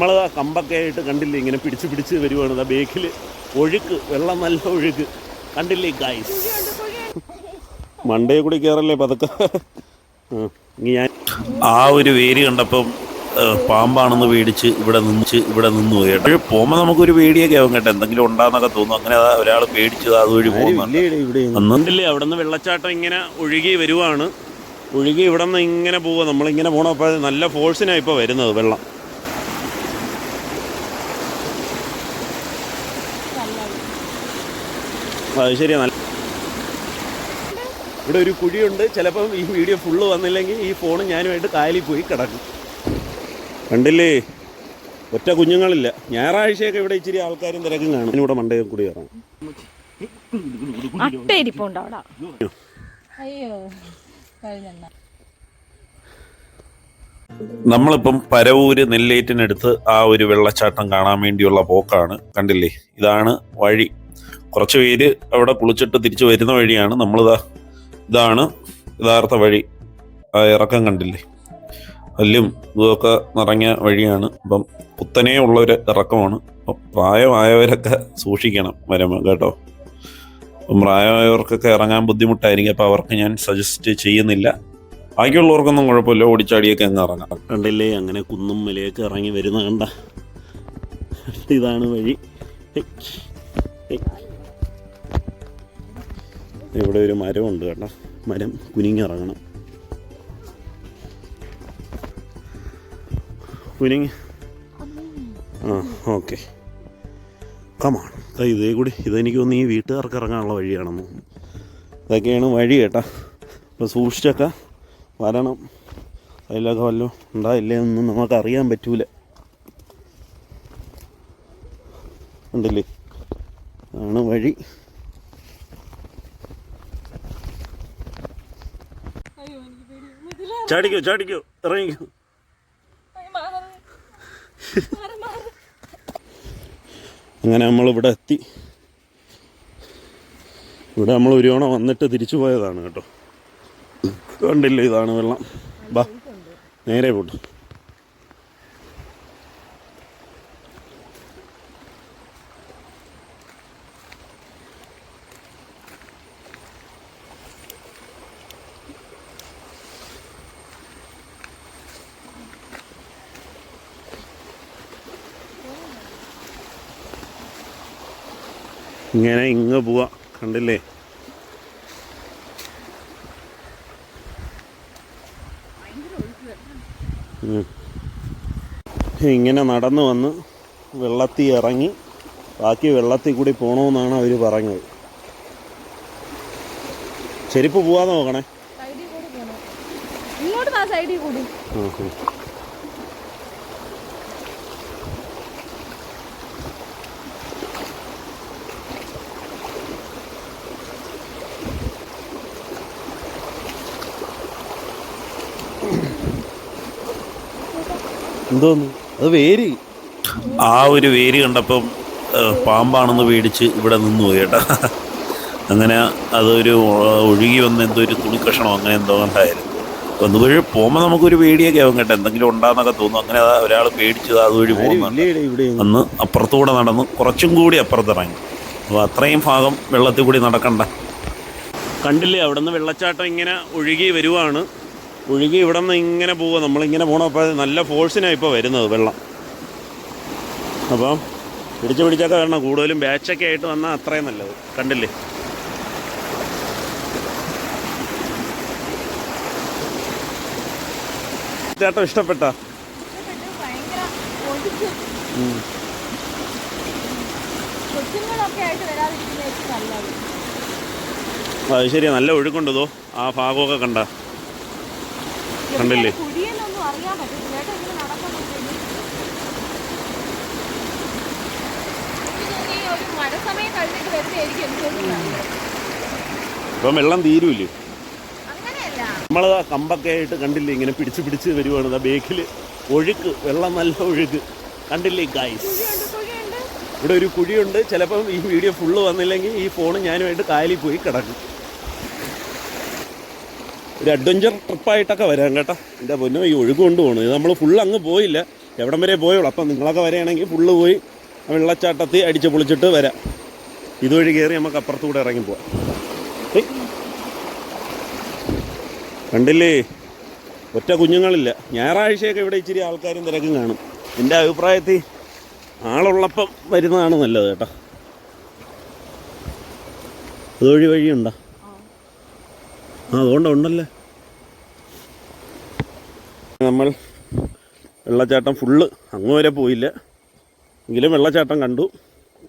നമ്മൾ ആ കമ്പൊക്കെ ആയിട്ട് കണ്ടില്ലേ ഇങ്ങനെ പിടിച്ച് പിടിച്ച് വരുവാണ്. ആ ബേക്കിൽ ഒഴുക്ക്, വെള്ളം നല്ല ഒഴുക്ക് കണ്ടില്ലേ ഗൈസ്. മണ്ടേ കൂടി കയറല്ലേ പതുക്കെ. ഞാൻ ആ ഒരു വേര് കണ്ടപ്പം പാമ്പാണെന്ന് പേടിച്ച് ഇവിടെ നിന്ന് പോയി കേട്ടോ. പോകുമ്പോൾ നമുക്കൊരു പേടിയൊക്കെ ആവും കേട്ടോ, എന്തെങ്കിലും ഉണ്ടാകുന്നൊക്കെ തോന്നും. അങ്ങനെ ഒരാൾ പേടിച്ചത് അതുവഴി പോകുന്നുണ്ടല്ലേ. അവിടെ നിന്ന് വെള്ളച്ചാട്ടം ഇങ്ങനെ ഒഴുകി വരുവാണ്. ഒഴുകി ഇവിടെ നിന്ന് ഇങ്ങനെ പോവുക. നമ്മളിങ്ങനെ പോകണപ്പോൾ നല്ല ഫോഴ്സിനാണ് ഇപ്പോൾ വരുന്നത് വെള്ളം. അത് ശരിയാ. നല്ല ഇവിടെ ഒരു കുഴിയുണ്ട്. ചിലപ്പം ഈ വീഡിയോ ഫുള്ള് വന്നില്ലെങ്കിൽ ഈ ഫോൺ ഞാനുമായിട്ട് കായലിൽ പോയി കിടക്കും. കണ്ടില്ലേ, ഒറ്റ കുഞ്ഞുങ്ങളില്ല. ഞായറാഴ്ചയൊക്കെ ഇവിടെ ഇച്ചിരി ആൾക്കാരും തിരക്കും കാണും. ഇവിടെ മണ്ടയും കൂടി ഇറങ്ങും. നമ്മളിപ്പം പരവൂര് നെല്ലേറ്റിനടുത്ത് ആ ഒരു വെള്ളച്ചാട്ടം കാണാൻ വേണ്ടിയുള്ള പോക്കാണ്. കണ്ടില്ലേ, ഇതാണ് വഴി. കുറച്ച് പേര് അവിടെ കുളിച്ചിട്ട് തിരിച്ചു വരുന്ന വഴിയാണ്. ഇതാണ് യഥാർത്ഥ വഴി. ആ ഇറക്കം കണ്ടില്ലേ, കല്ലും ഇതൊക്കെ നിറഞ്ഞ വഴിയാണ്. അപ്പം കുത്തനെ ഉള്ളൊരു ഇറക്കമാണ്. അപ്പം പ്രായമായവരൊക്കെ സൂക്ഷിക്കണം വരുമ്പോൾ കേട്ടോ. അപ്പം പ്രായമായവർക്കൊക്കെ ഇറങ്ങാൻ ബുദ്ധിമുട്ടായിരിക്കും. അപ്പോൾ അവർക്ക് ഞാൻ സജസ്റ്റ് ചെയ്യുന്നില്ല. ബാക്കിയുള്ളവർക്കൊന്നും കുഴപ്പമില്ല, ഓടിച്ചാടിയൊക്കെ അങ്ങ് ഇറങ്ങാം. കണ്ടില്ലേ, അങ്ങനെ കുന്നും മലയൊക്കെ ഇറങ്ങി വരുന്ന കണ്ട. ഇതാണ് വഴി. ഇവിടെ ഒരു മരമുണ്ട് കേട്ടോ, മരം കുനിങ്ങിറങ്ങണം. കുനിങ്ങി ഓക്കെ കമാണ്. ഇതേ കൂടി ഇതെനിക്ക് തോന്നുന്നു ഈ വീട്ടുകാർക്ക് ഇറങ്ങാനുള്ള വഴിയാണെന്ന്. ഇതൊക്കെയാണ് വഴി കേട്ടോ. അപ്പോൾ സൂക്ഷിച്ചൊക്കെ വരണം. അതിലൊക്കെ വല്ലതും ഉണ്ടായില്ലേ ഒന്നും നമുക്കറിയാൻ പറ്റൂല. ഉണ്ടല്ലേ, ആണ് വഴി. ചാടിക്കോ ഇറങ്ങിക്കോ. അങ്ങനെ നമ്മളിവിടെ എത്തി. ഇവിടെ നമ്മൾ ഒരു തവണ വന്നിട്ട് തിരിച്ചു പോയതാണ് കേട്ടോ. കണ്ടില്ലേ, ഇതാണ് വെള്ളം. ബാ നേരെ പോട്ടു. ഇങ്ങനെ ഇങ്ങ് പോവാ. കണ്ടില്ലേ, ഇങ്ങനെ നടന്നു വന്ന് വെള്ളത്തിൽ ഇറങ്ങി ബാക്കി വെള്ളത്തിൽ കൂടി പോകണമെന്നാണ് അവർ പറഞ്ഞത്. ചെരുപ്പ് പോവാതെ നോക്കണേ. എന്തോന്നു അത് വേര്. ആ ഒരു വേര് കണ്ടപ്പം പാമ്പാണെന്ന് പേടിച്ച് ഇവിടെ നിന്ന് പോയി കേട്ടോ. അങ്ങനെ അതൊരു ഒഴുകി വന്ന് എന്തോ ഒരു തുണിക്കഷണോ അങ്ങനെ എന്തോ ഉണ്ടായിരുന്നു. അതുവഴി പോകുമ്പോൾ നമുക്കൊരു പേടിയൊക്കെ ആവും കേട്ടോ, എന്തെങ്കിലും ഉണ്ടാകുന്നൊക്കെ തോന്നും. അങ്ങനെ ഒരാൾ പേടിച്ചത് അതുവഴി പോകുന്നുണ്ട്. അന്ന് അപ്പുറത്തുകൂടെ നടന്ന് കുറച്ചും കൂടി അപ്പുറത്തിറങ്ങി. അപ്പോൾ അത്രയും ഭാഗം വെള്ളത്തിൽ കൂടി നടക്കണ്ട. കണ്ടില്ലേ, അവിടെ നിന്ന് വെള്ളച്ചാട്ടം ഇങ്ങനെ ഒഴുകി വരുവാണ്. ഒഴുകി ഇവിടെ നിന്ന് ഇങ്ങനെ പോവുക. നമ്മളിങ്ങനെ പോകണപ്പോൾ നല്ല ഫോഴ്സിനാണ് ഇപ്പോൾ വരുന്നത് വെള്ളം. അപ്പം പിടിച്ചൊക്കെ വരണം. കൂടുതലും ബാച്ചൊക്കെ ആയിട്ട് വന്നാൽ അത്രയും നല്ലത്. കണ്ടില്ലേ, ചേട്ടൻ ഇഷ്ടപ്പെട്ടാ? അത് ശരിയാ, നല്ല ഒഴുക്കുണ്ടോ ആ ഭാഗമൊക്കെ കണ്ട. കണ്ടില്ലേ, ഇപ്പം വെള്ളം തീരുമില്ലേ. നമ്മൾ ആ കമ്പൊക്കെ ആയിട്ട് കണ്ടില്ലേ ഇങ്ങനെ പിടിച്ച് പിടിച്ച് വരുവാണ്. ആ ബേക്കിൽ ഒഴുക്ക്, വെള്ളം നല്ല ഒഴുക്ക് കണ്ടില്ലേ ഗൈസ്. ഇവിടെ ഒരു കുഴിയുണ്ട്. ചിലപ്പം ഈ വീഡിയോ ഫുള്ള് വന്നില്ലെങ്കിൽ ഈ ഫോൺ ഞാനുമായിട്ട് കായലിൽ പോയി കിടക്കും. ഒരു അഡ്വഞ്ചർ ട്രിപ്പായിട്ടൊക്കെ വരാം കേട്ടോ. എൻ്റെ പൊന്നോ, ഈ ഒഴുക്ക് കൊണ്ട് പോകണം. ഇത് നമ്മൾ ഫുള്ള് അങ്ങ് പോയില്ല, എവിടം വരെ പോയുള്ളൂ. അപ്പം നിങ്ങളൊക്കെ വരികയാണെങ്കിൽ ഫുള്ള് പോയി വെള്ളച്ചാട്ടത്തിൽ അടിച്ച് പൊളിച്ചിട്ട് വരാം. ഇതുവഴി കയറി നമുക്ക് അപ്പുറത്തുകൂടെ ഇറങ്ങിപ്പോവാം. കണ്ടില്ലേ, ഒറ്റ കുഞ്ഞുങ്ങളില്ല. ഞായറാഴ്ചയൊക്കെ ഇവിടെ ഇച്ചിരി ആൾക്കാരും തിരക്കും കാണും. എൻ്റെ അഭിപ്രായത്തിൽ ആളുള്ളപ്പം വരുന്നതാണ് നല്ലത് കേട്ടോ. അതുവഴി വഴിയുണ്ടോ? അതുകൊണ്ടുണ്ടല്ലേ. നമ്മൾ വെള്ളച്ചാട്ടം ഫുള്ള് അങ്ങ് വരെ പോയില്ല, എങ്കിലും വെള്ളച്ചാട്ടം കണ്ടു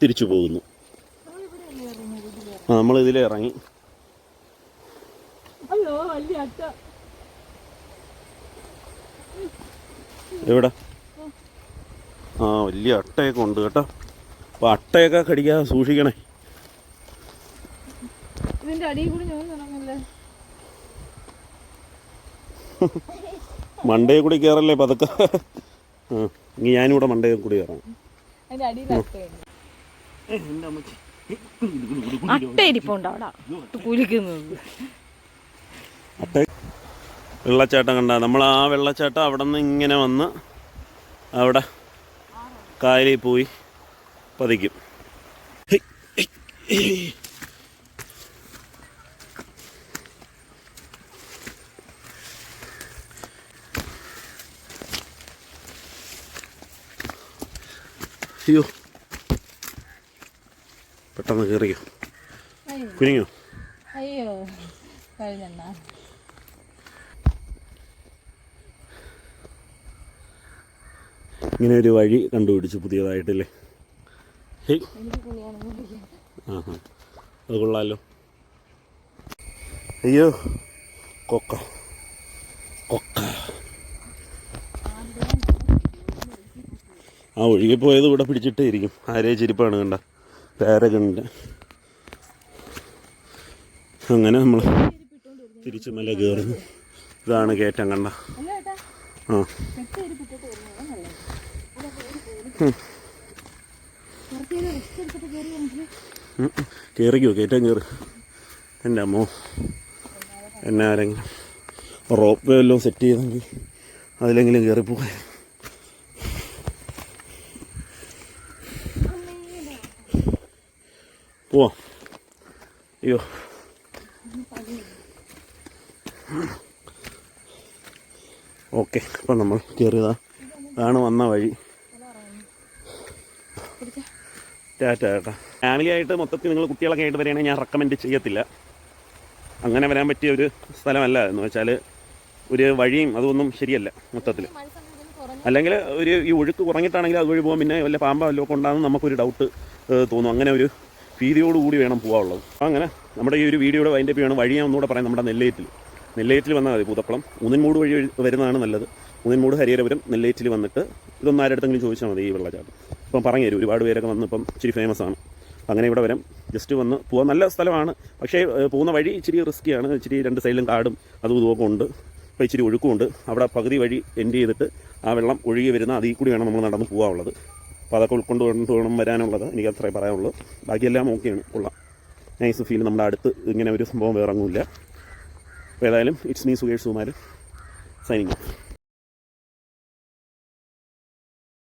തിരിച്ചു പോകുന്നു. നമ്മൾ ഇതിലേ ഇറങ്ങി. എവിടെ? വലിയ അട്ടയൊക്കെ ഉണ്ട് കേട്ടോ. അപ്പോൾ അട്ടയൊക്കെ കടിക്കാതെ സൂക്ഷിക്കണേ. മണ്ടയിൽ കൂടി കയറല്ലേ പതുക്കെ. ഇനി ഞാനിവിടെ മണ്ടയിൽ കൂടി കയറാം. വെള്ളച്ചാട്ടം കണ്ട. നമ്മൾ ആ വെള്ളച്ചാട്ടം അവിടെ നിന്ന് ഇങ്ങനെ വന്ന് അവിടെ കായലിൽ പോയി പതിക്കും. അയ്യോ, പെട്ടെന്ന് കയറിയോ, കുനിങ്ങോ? അയ്യോ, കഴിഞ്ഞ ഇങ്ങനെ ഒരു വഴി കണ്ടുപിടിച്ചു പുതിയതായിട്ടല്ലേ. ഹേയ്, അത് കൊള്ളാമല്ലോ. അയ്യോ, കൊക്ക കൊക്ക. ആ ഒഴുകിപ്പോയത് ഇവിടെ പിടിച്ചിട്ടേ ഇരിക്കും. ആരേ ചെരുപ്പാണ് കണ്ട, പേരകണ്ട്. അങ്ങനെ നമ്മൾ തിരിച്ച് മല കയറുന്നു. ഇതാണ് കയറ്റം കണ്ട. ആ കയറിക്കോ, കയറ്റം കയറി. എൻ്റെ അമ്മോ, എന്നെ ആരെങ്കിലും റോപ്പ് വേ വല്ലതും സെറ്റ് ചെയ്തെങ്കിൽ അതിലെങ്കിലും കയറിപ്പോയി. പോവാം. അയ്യോ, ഓക്കെ. അപ്പം നമ്മൾ കയറിയതാണ്. അതാണ് വന്ന വഴി. ടാറ്റ ചേട്ടാ. ഫാമിലി ആയിട്ട് മൊത്തത്തിൽ നിങ്ങൾ കുട്ടികളൊക്കെ ആയിട്ട് വരികയാണെങ്കിൽ ഞാൻ റെക്കമെൻഡ് ചെയ്യത്തില്ല. അങ്ങനെ വരാൻ പറ്റിയ ഒരു സ്ഥലമല്ല. എന്ന് വെച്ചാൽ ഒരു വഴിയും അതൊന്നും ശരിയല്ല മൊത്തത്തിൽ. അല്ലെങ്കിൽ ഈ ഒഴുക്ക് കുറഞ്ഞിട്ടാണെങ്കിൽ അതുവഴി പോകാൻ പിന്നെ വല്ല പാമ്പോ വല്ലതും ഒക്കെ ഉണ്ടാകുന്ന നമുക്കൊരു ഡൗട്ട് തോന്നും. അങ്ങനെ ഒരു ഭീതിയോടുകൂടി വേണം പോകാനുള്ളത്. അപ്പോൾ അങ്ങനെ നമ്മുടെ ഈ ഒരു വീഡിയോയുടെ വൈൻഡപ്പ് ചെയ്യണം. വഴി ഞാൻ ഒന്നുകൂടെ പറയാം. നമ്മുടെ നെല്ലേറ്റിൽ വന്നാൽ മതി. പൂതക്കുളം ഊന്നൻമൂട് വഴി വരുന്നതാണ് നല്ലത്. ഊന്നൻമൂട് ഹരിഹരപുരം നെല്ലേറ്റിൽ വന്നിട്ട് ഇതൊന്നും ആരുടെടുത്തെങ്കിലും ചോദിച്ചാൽ മതി ഈ വെള്ളച്ചാട്ടം. ഇപ്പം പറഞ്ഞു തരും. ഒരുപാട് പേരൊക്കെ വന്ന് ഇപ്പം ഇച്ചിരി ഫേമസ് ആണ്. അങ്ങനെ ഇവിടെ വരാം. ജസ്റ്റ് വന്ന് പോകാൻ നല്ല സ്ഥലമാണ്. പക്ഷേ പോകുന്ന വഴി ഇച്ചിരി റിസ്ക്കിയാണ്. ഇച്ചിരി രണ്ട് സൈഡിലും കാടും അതും ഇതുമൊക്കെ ഉണ്ട്. അപ്പോൾ ഇച്ചിരി ഒഴുക്കുമുണ്ട്. അവിടെ പകുതി വഴി എൻഡ് ചെയ്തിട്ട് ആ വെള്ളം ഒഴുകി വരുന്ന അതിൽ കൂടി വേണം നമ്മൾ നടന്ന് പോകാനുള്ളത്. അപ്പോൾ അതൊക്കെ ഉൾക്കൊണ്ട് വേണം വരാനുള്ളത്. എനിക്ക് അത്രേ പറയാനുള്ളൂ. ബാക്കിയെല്ലാം ഓക്കെയാണ്. കൊള്ളാം, നൈസ് ഫീൽ. നമ്മുടെ അടുത്ത് ഇങ്ങനെ ഒരു സംഭവം വേറെ ഒന്നുമില്ല. അപ്പോൾ ഏതായാലും it's me Sukesh Sukumaran signing off.